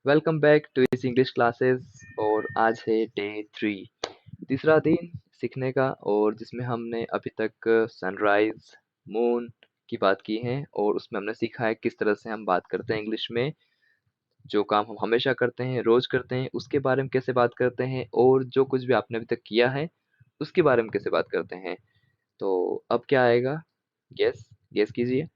Welcome back to इस English classes. और आज है डे 3, तीसरा दिन सीखने का, और जिसमें हमने अभी तक सनराइज, मून की बात की है। और उसमें हमने सीखा है किस तरह से हम बात करते हैं इंग्लिश में, जो काम हम हमेशा करते हैं, रोज करते हैं, उसके बारे में कैसे बात करते हैं, और जो कुछ भी आपने अभी तक किया है उसके बारे में कैसे बात करते हैं। तो अब क्या आएगा? गेस गेस कीजिए।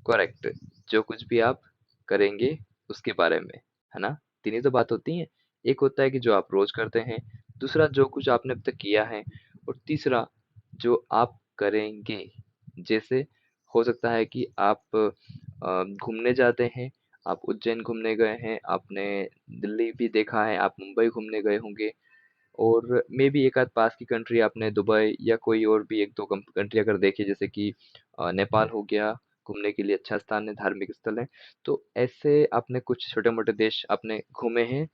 करेक्ट। जो कुछ भी आप करेंगे उसके बारे में, है ना? तीन ही तो बात होती है। एक होता है कि जो आप रोज करते हैं, दूसरा जो कुछ आपने अब तक किया है, और तीसरा जो आप करेंगे। जैसे हो सकता है कि आप घूमने जाते हैं, आप उज्जैन घूमने गए हैं, आपने दिल्ली भी देखा है, आप मुंबई घूमने गए होंगे, और मे बी एक आध पास की कंट्री आपने दुबई या कोई और भी एक दो कंट्री अगर देखी, जैसे कि नेपाल हो गया, घूमने के लिए अच्छा स्थान है, धार्मिक स्थल है। तो ऐसे आपने कुछ छोटे मोटे देश आपने घूमे हैं।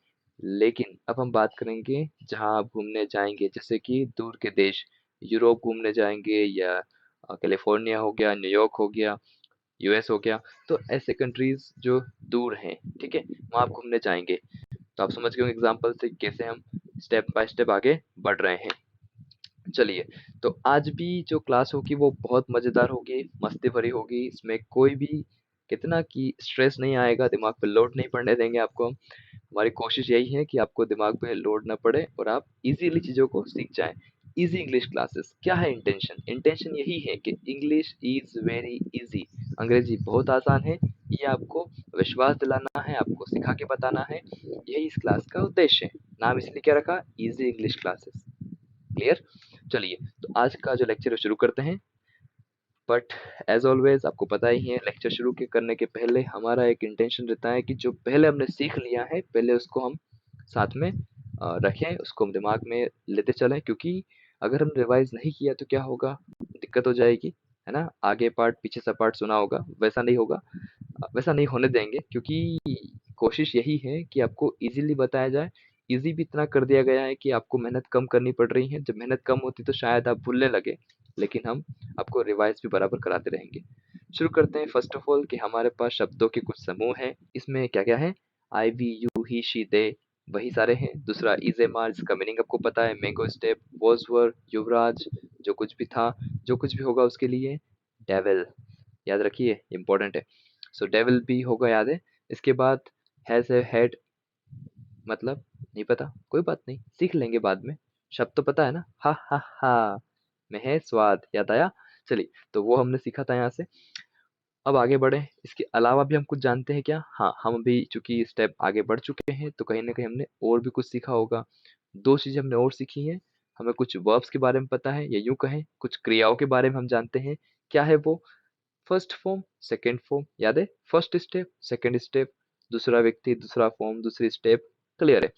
लेकिन अब हम बात करेंगे जहाँ आप घूमने जाएंगे, जैसे कि दूर के देश, यूरोप घूमने जाएंगे, या कैलिफोर्निया हो गया, न्यूयॉर्क हो गया, यूएस हो गया। तो ऐसे कंट्रीज जो दूर हैं, ठीक है, वहाँ आप घूमने जाएंगे। तो आप समझ गए होंगे एग्जाम्पल से कैसे हम स्टेप बाय स्टेप आगे बढ़ रहे हैं। चलिए, तो आज भी जो क्लास होगी वो बहुत मजेदार होगी, मस्ती भरी होगी। इसमें कोई भी कितना कि स्ट्रेस नहीं आएगा, दिमाग पे लोड नहीं पड़ने देंगे आपको हम। हमारी कोशिश यही है कि आपको दिमाग पे लोड ना पड़े और आप इजीली चीजों को सीख जाएं। इजी इंग्लिश क्लासेस क्या है? इंटेंशन इंटेंशन यही है कि इंग्लिश इज वेरी इजी। अंग्रेजी बहुत आसान है। ये आपको विश्वास दिलाना है, आपको सिखा के बताना है। यही इस क्लास का उद्देश्य है। नाम इसलिए क्या रखा? Easy English classes. क्लियर? चलिए, तो आज का जो लेक्चर है शुरू करते हैं। बट एज ऑलवेज आपको पता ही है, लेक्चर शुरू के करने के पहले हमारा एक इंटेंशन रहता है कि जो पहले हमने सीख लिया है, पहले उसको हम साथ में रखें, उसको हम दिमाग में लेते चलें। क्योंकि अगर हम रिवाइज नहीं किया तो क्या होगा? दिक्कत हो जाएगी, है ना? आगे पार्ट पीछे सा पार्ट सुना होगा, वैसा नहीं होगा, वैसा नहीं होने देंगे। क्योंकि कोशिश यही है कि आपको इजीली बताया जाए। इजी भी इतना कर दिया गया है कि आपको मेहनत कम करनी पड़ रही है। जब मेहनत कम होती तो शायद आप भूलने लगे, लेकिन हम आपको रिवाइज भी बराबर कराते रहेंगे। शुरू करते हैं फर्स्ट ऑफ ऑल कि हमारे पास शब्दों के कुछ समूह हैं। इसमें क्या क्या है? I, we, you, he, she, दे, वही सारे हैं। दूसरा इज, ए, मार, इसका मीनिंग आपको पता है। मैंगो स्टेप, वॉज, वर, युवराज, जो कुछ भी था, जो कुछ भी होगा उसके लिए। डेविल, याद रखिए, इंपॉर्टेंट है। सो डेविल भी होगा, याद है। इसके बाद हैज, ए, हैड, मतलब नहीं पता, कोई बात नहीं, सीख लेंगे बाद में। शब्द तो पता है ना? हा हा हा में है स्वाद, याद आया? चलिए, तो वो हमने सीखा था यहाँ से। अब आगे बढ़े। इसके अलावा भी हम कुछ जानते हैं क्या? हाँ, हम अभी चूंकि स्टेप आगे बढ़ चुके हैं तो कहीं ना कहीं हमने और भी कुछ सीखा होगा। दो चीजें हमने और सीखी हैं। हमें कुछ वर्ब्स के बारे में पता है, या यूं कहें कुछ क्रियाओं के बारे में हम जानते हैं। क्या है वो? फर्स्ट फॉर्म, सेकंड फॉर्म, याद है? फर्स्ट स्टेप, सेकंड स्टेप, दूसरा व्यक्ति, दूसरा फॉर्म, दूसरी स्टेप। क्लियर है?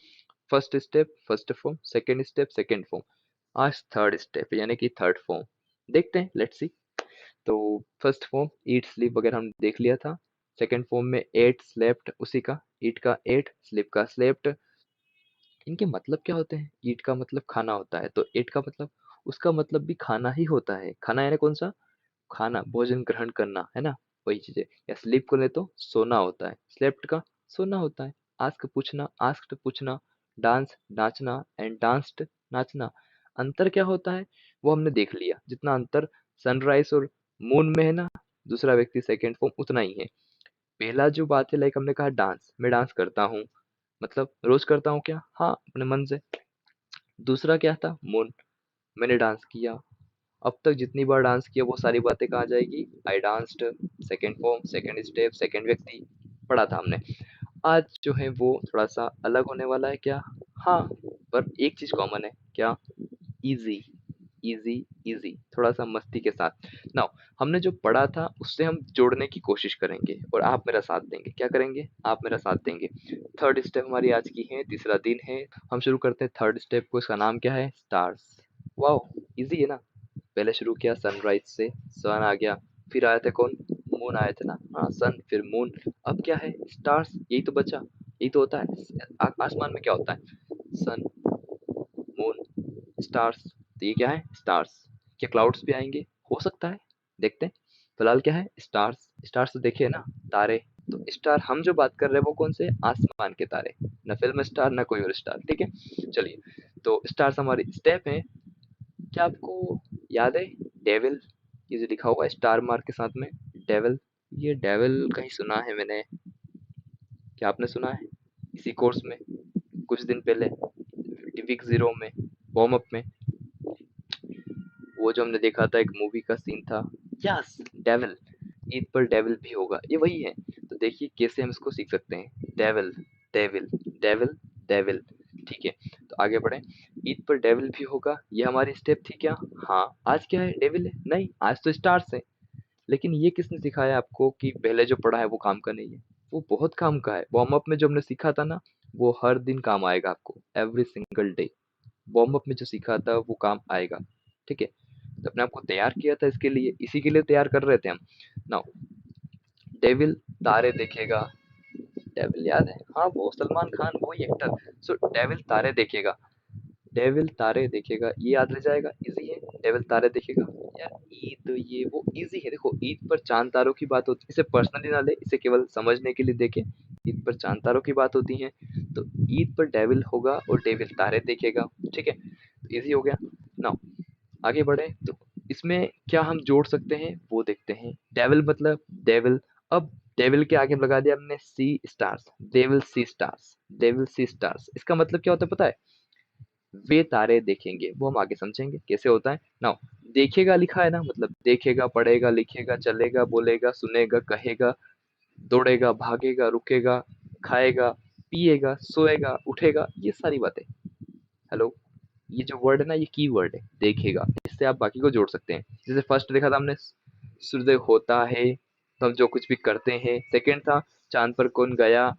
First step, first form, second step, second form. आज थर्ड स्टेप यानी कि थर्ड फॉर्म देखते हैं, लेट्स सी। तो फर्स्ट फॉर्म ईट, स्लीप वगैरह हमने देख लिया था। सेकंड फॉर्म में एट, स्लेप्ट, उसी का ईट का एट, स्लीप का स्लेप्ट। इनके मतलब क्या होते हैं? ईट का मतलब खाना होता है, तो एट का मतलब, उसका मतलब भी खाना ही होता है। खाना यानी कौन सा? खाना, भोजन ग्रहण करना, है ना? वही चीजें। या स्लीप को ले तो सोना होता है, स्लेप्ट का सोना होता है। आस्क, पूछना, आस्क्ड पूछना। डांस, नाचना, एंड डांस्ड, नाचना। अंतर क्या होता है वो हमने देख लिया। जितना अंतर सनराइज और मून में है ना, दूसरा व्यक्ति सेकंड फॉर्म उतना ही है। पहला जो बात है, लाइक हमने कहा डांस, मैं डांस करता हूँ, मतलब रोज करता हूँ क्या? हाँ, अपने मन से। दूसरा क्या था? मून, मैंने डांस किया। अब तक जितनी बार डांस किया वो सारी बातें कहाँ जाएगी? I danced, second form, second step, second व्यक्ति, पढ़ा था हमने। आज जो है वो थोड़ा सा अलग होने वाला है। क्या? हाँ, पर एक चीज कॉमन है। क्या? इजी, इजी, इजी, थोड़ा सा मस्ती के साथ। नाउ, हमने जो पढ़ा था उससे हम जोड़ने की कोशिश करेंगे, और आप मेरा साथ देंगे। क्या करेंगे? आप मेरा साथ देंगे। थर्ड स्टेप हमारी आज की है, तीसरा दिन है। हम शुरू करते हैं थर्ड स्टेप को। इसका नाम क्या है? स्टार्स। वाओ, इजी है ना? पहले शुरू किया सनराइज से, सन आ गया, फिर आए थे कौन? मून आए थे ना। हाँ, सन फिर मून। अब क्या है? स्टार्स, यही तो बचा, यही तो होता है। आसमान में क्या होता है? सन, मून, स्टार्स। तो ये क्या है? स्टार्स। क्या क्लाउड्स भी आएंगे? हो सकता है, देखते हैं। फिलहाल क्या है? स्टार्स। स्टार्स तो देखिए ना, तारे। तो स्टार हम जो बात कर रहे हैं वो कौन से, आसमान के तारे, ना फिल्म स्टार ना कोई और स्टार, ठीक है। चलिए, तो स्टार्स हमारी स्टेप है। क्या आपको याद है डेविल, ये जो लिखा हुआ है स्टार मार्क के साथ में, डेविल, ये डेविल कहीं सुना है मैंने, क्या आपने सुना है इसी कोर्स में कुछ दिन पहले, वीक जीरो में, वार्म अप में, वो जो हमने देखा था एक मूवी का सीन था, यस डेविल, ईद पर डेविल भी होगा, ये वही है। तो देखिए कैसे हम इसको सीख सकते हैं, डेविल, डेविल, डेविल, डेविल, ठीक है। तो आगे बढ़े, ईद पर डेविल भी होगा, ये हमारी स्टेप थी क्या, हाँ। आज क्या है, डेविल है, नहीं आज तो स्टार्स है। लेकिन ये किसने सिखाया आपको कि पहले जो पढ़ा है वो काम का नहीं है, वो बहुत काम का है। वार्म अप में जो हमने सीखा था ना, वो हर दिन काम आएगा आपको, every single day. Warm up में जो सीखा था वो काम आएगा, ठीक है। तो अपने आपको तैयार किया था इसके लिए, इसी के लिए तैयार कर रहे थे हम। नाउ, डेविल तारे देखेगा, डेविल याद है, हाँ वो सलमान खान वही एक्टर। सो डेविल तारे देखेगा, डेविल तारे देखेगा, ये याद रह जाएगा, इजी है, डेविल तारे देखेगा। यार ईद, ये वो इजी है, देखो ईद पर चांद तारों की बात होती है, इसे पर्सनली ना ले, इसे केवल समझने के लिए देखे। ईद पर चांद तारों की बात होती है, तो ईद पर डेविल होगा और डेविल तारे देखेगा, ठीक है। तो इजी हो गया। नाउ आगे बढ़े, तो इसमें क्या हम जोड़ सकते हैं वो देखते हैं। डेविल मतलब डेविल, अब डेविल के आगे लगा दिया हमने सी स्टार्स, डेविल सी स्टार्स, डेविल सी स्टार्स, इसका मतलब क्या होता है पता है, वे तारे देखेंगे, वो हम आगे समझेंगे कैसे होता है। नाउ देखेगा लिखा है ना, मतलब देखेगा, पढ़ेगा, लिखेगा, चलेगा, बोलेगा, सुनेगा, कहेगा, दौड़ेगा, भागेगा, रुकेगा, खाएगा, पिएगा, सोएगा, उठेगा, ये सारी बातें। हेलो, ये जो वर्ड है ना, ये की वर्ड है, देखेगा, इससे आप बाकी को जोड़ सकते हैं। जैसे फर्स्ट देखा था हमने, सूर्योदय होता है तो हम जो कुछ भी करते हैं। सेकंड था, चांद पर कौन गया,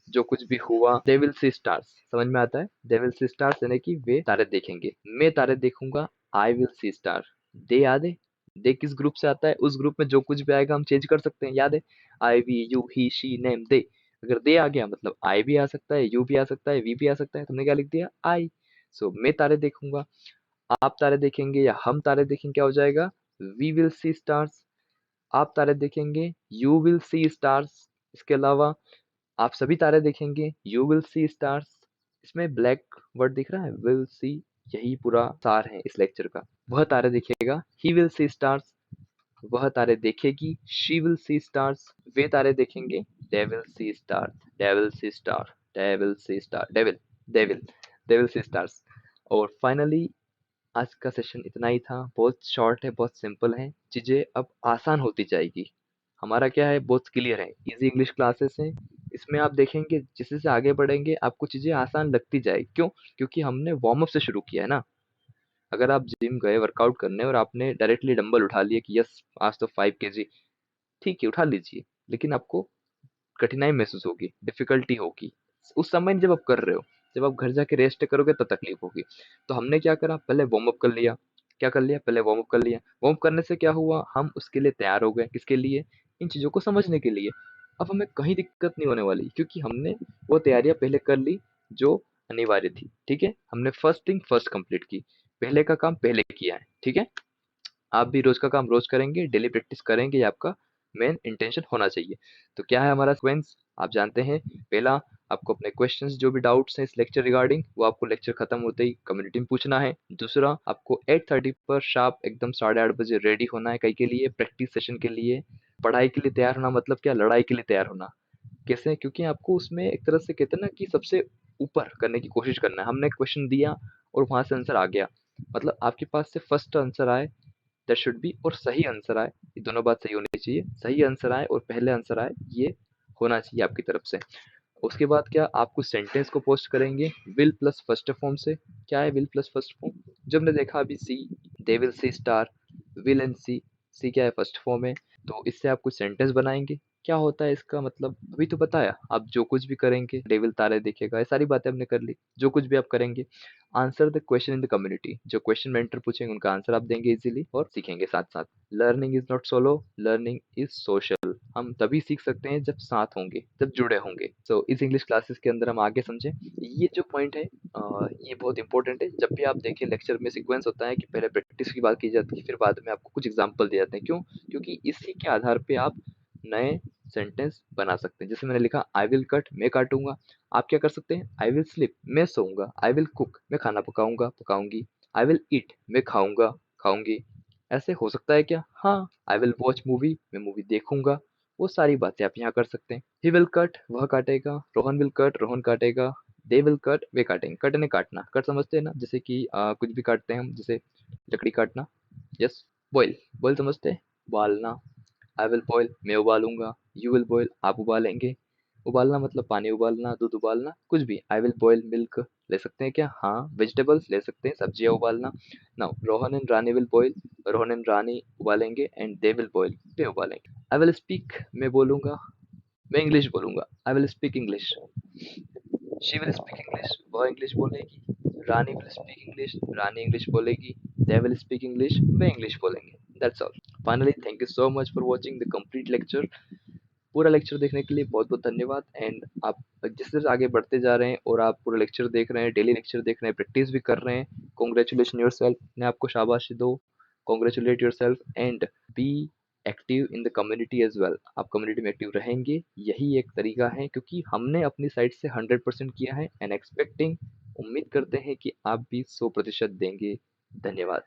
जो कुछ भी हुआ। दे विल सी स्टार्स, समझ में आता है, दे विल सी स्टार्स यानी कि वे तारे देखेंगे। मैं तारे देखूंगा, आई विल सी स्टार। दे याद है, दे किस ग्रुप से आता है, उस ग्रुप में जो कुछ भी आएगा हम चेंज कर सकते हैं, याद है, I we you he she name they. अगर दे आ गया मतलब आई भी आ सकता है, यू भी आ सकता है, वी भी आ सकता है, तुमने क्या लिख दिया, आई। सो मैं तारे देखूंगा, आप तारे देखेंगे या हम तारे देखेंगे, क्या हो जाएगा, वी विल सी स्टार्स। आप तारे देखेंगे, यू विल सी स्टार्स। इसके अलावा आप सभी तारे देखेंगे, यू विल सी स्टार्स। इसमें ब्लैक वर्ड दिख रहा है, विल सी, यही पूरा सार है इस लेक्चर का। वह तारे देखेगा, ही विल सी स्टार्स। वह तारे देखेगी, शी विल सी स्टार्स। वे तारे देखेंगे, दे will see star, they will see star, they will see star, devil, devil, they will C stars. और फाइनली आज का सेशन इतना ही था, बहुत शॉर्ट है, बहुत सिंपल है, चीजें अब आसान होती जाएगी। हमारा क्या है, बहुत क्लियर है, इजी इंग्लिश क्लासेस हैं। इसमें आप देखेंगे जैसे जैसे आगे बढ़ेंगे आपको चीजें आसान लगती जाएगी, क्यों, क्योंकि हमने वार्म अप से शुरू किया है ना। अगर आप जिम गए वर्कआउट करने और आपने डायरेक्टली डंबल उठा लिए कि यस आज तो 5 kg, ठीक है उठा लीजिए, लेकिन आपको कठिनाई महसूस होगी, डिफिकल्टी होगी उस समय जब आप कर रहे हो। जब आप घर जाके रेस्ट करोगे तब तकलीफ होगी। तो हमने क्या करा, पहले वार्म अप कर लिया। क्या कर लिया, पहले वार्म अप कर लिया। वार्म अप करने से क्या हुआ, हम उसके लिए तैयार हो गए, किसके लिए, इन चीजों को समझने के लिए। अब हमें कहीं दिक्कत नहीं होने वाली, क्योंकि हमने वो तैयारियां पहले कर ली जो अनिवार्य थी, ठीक है। हमने फर्स्ट थिंग फर्स्ट कंप्लीट की, पहले का काम पहले किया है, ठीक है। आप भी रोज का काम रोज करेंगे, डेली प्रैक्टिस करेंगे, ये आपका मेन इंटेंशन होना चाहिए। तो क्या है हमारा सीक्वेंस, आप जानते हैं। पहला, आपको अपने क्वेश्चंस जो भी डाउट्स हैं इस लेक्चर रिगार्डिंग, वो आपको लेक्चर खत्म होते ही कम्युनिटी में पूछना है। दूसरा, आपको 8:30 पर शार्प एकदम 8:30 बजे रेडी होना है, कई के लिए, प्रैक्टिस सेशन के लिए। पढ़ाई के लिए तैयार होना मतलब क्या, लड़ाई के लिए तैयार होना। कैसे, क्योंकि आपको उसमें एक तरह से कहते हैं ना कि सबसे ऊपर करने की कोशिश करना है। हमने क्वेश्चन दिया और वहां से आंसर आ गया, मतलब आपके पास से फर्स्ट आंसर आए, दैट शुड बी, और सही आंसर आए, ये दोनों बात सही होनी चाहिए। सही आंसर आए और पहले आंसर आए, ये होना चाहिए आपकी तरफ से। उसके बाद क्या, आप कुछ सेंटेंस को पोस्ट करेंगे विल प्लस फर्स्ट फॉर्म से। क्या है विल प्लस फर्स्ट फॉर्म, जो हमने देखा अभी, see, they will see star, will and see. See क्या है, फर्स्ट फॉर्म है। तो इससे आप कुछ सेंटेंस बनाएंगे। क्या होता है इसका मतलब, अभी तो बताया। आप जो कुछ भी करेंगे, डेविल तारे देखेगा, ये सारी बातें हमने कर ली। जो कुछ भी आप करेंगे, answer the question in the community, जो क्वेश्चन मेंटर पूछेंगे उनका आंसर आप देंगे इजीली, और सीखेंगे साथ साथ। Learning is not solo, learning is social. हम तभी सीख सकते हैं जब साथ होंगे, जब जुड़े होंगे। सो इस इंग्लिश क्लासेस के अंदर हम आगे समझें, ये जो पॉइंट है ये बहुत इंपॉर्टेंट है। जब भी आप देखें लेक्चर में सीक्वेंस होता है कि पहले प्रैक्टिस की बात की जाती है, फिर बाद में आपको कुछ एग्जाम्पल दिए जाते हैं। क्यों, क्योंकि इसी के आधार पे आप नए सेंटेंस बना सकते हैं। जैसे मैंने लिखा आई विल कट, मैं काटूंगा। आप क्या कर सकते हैं, आई विल स्लीप, मैं सोऊंगा। आई विल कुक, मैं खाना पकाऊंगा, पकाऊंगी। आई विल ईट, मैं खाऊंगा, खाऊंगी। ऐसे हो सकता है क्या? हाँ। आई विल वॉच मूवी, मैं मूवी देखूंगा। वो सारी बातें आप यहाँ कर सकते हैं। ही विल कट, वह काटेगा। रोहन विल कट, रोहन काटेगा। दे विल कट, वे काटेंगे। कटने काटना, कट समझते हैं ना, जैसे कि कुछ भी काटते हैं हम, जैसे लकड़ी काटना। यस। बॉयल, बॉयल समझते हैं, उबालना। आई विल बॉयल, मैं उबालूंगा। यू विल बॉयल, आप उबालेंगे। उबालना मतलब पानी उबालना, दूध उबालना, कुछ भी। आई विल बॉयल मिल्क ले सकते हैं क्या? हाँ। वेजिटेबल्स ले सकते हैं, सब्जियां उबालना। Now Rohan and Rani will boil, Rohan and Rani उबालेंगे। एंड दे विल बॉयल, वे उबालेंगे। आई विल स्पीक, मैं बोलूंगा, मैं इंग्लिश बोलूंगा। I will speak English. She will speak English, वह इंग्लिश बोलेगी। Rani will speak English, Rani English बोलेगी। दे विल स्पीक इंग्लिश, वे इंग्लिश बोलेंगे। That's all. Finally thank you so much for watching the complete lecture. पूरा lecture देखने के लिए बहुत बहुत धन्यवाद। एंड आप जिस तरह से आगे बढ़ते जा रहे हैं और आप पूरा लेक्चर देख रहे हैं, डेली लेक्चर देख रहे हैं, प्रैक्टिस भी कर रहे हैं, कॉन्ग्रेचुलेशन योर सेल्फ। ने आपको शाबाशी दो। Congratulate yourself and be active in the community as well. आप कम्युनिटी में एक्टिव रहेंगे, यही एक तरीका है, क्योंकि हमने अपनी साइड से 100% किया है एंड एक्सपेक्टिंग, उम्मीद करते हैं कि आप भी 100% देंगे। धन्यवाद।